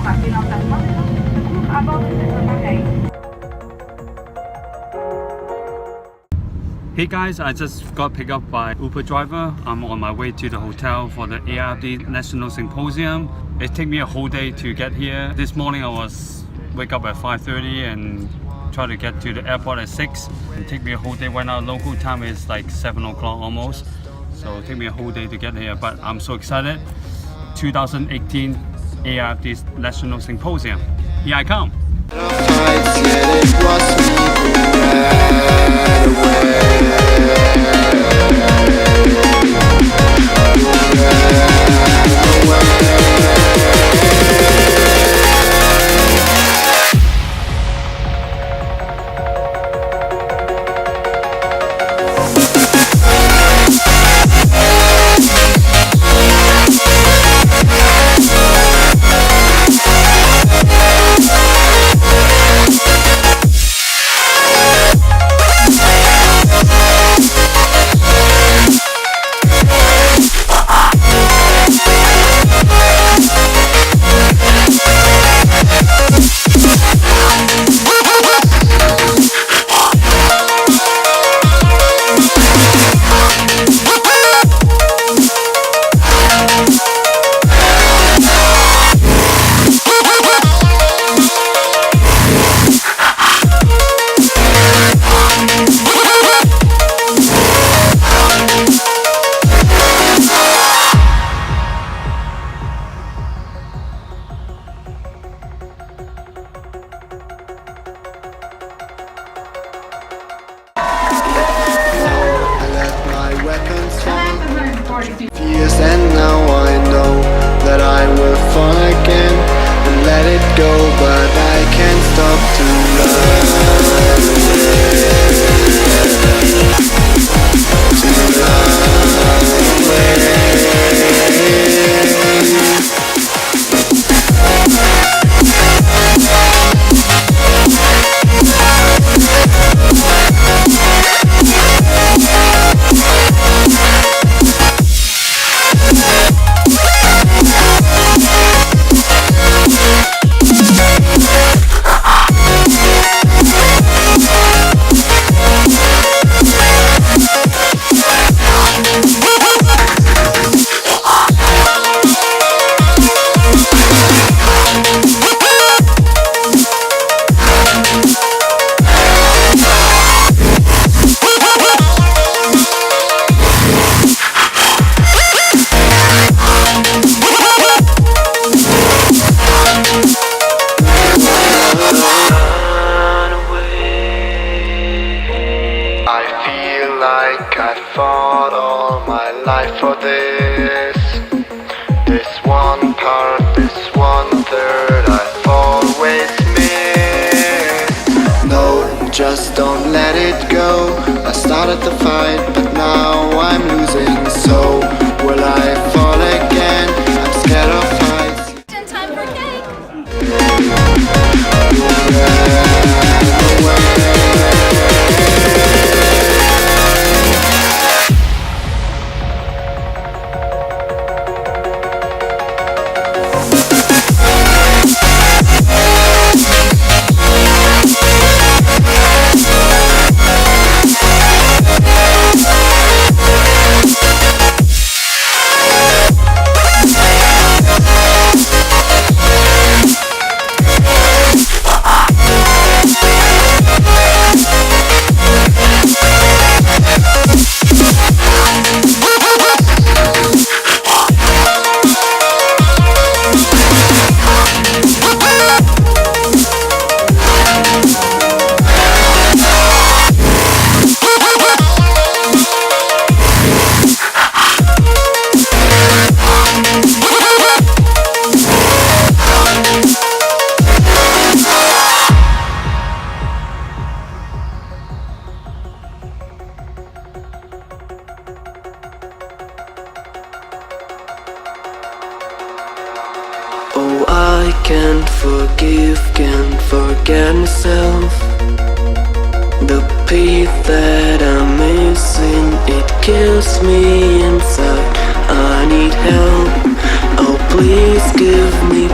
frappé l'emplacement des autres secours à bord de cet appareil. Hey guys, I just got picked up by Uber driver. I'm on my way to the hotel for the AIFD National Symposium. It took me a whole day to get here. This morning I wake up at 5:30 and try to get to the airport at 6. It took me a whole day. Right now local time is like 7 o'clock almost. So it took me a whole day to get here, but I'm so excited. 2018 AIFD National Symposium. Here I come. And now I know that I will fall again and let it go, but I can't stop to run I fought all my life for this. This one part, this 1/3 I've always missed. No, just don't let it go. I started the fight, but now I'm losing. So will I fall again? I'm scared of heights. In time for cake. Oh, I can't forgive, can't forget myself. The peace that I'm missing, it kills me inside. I need help, oh please give me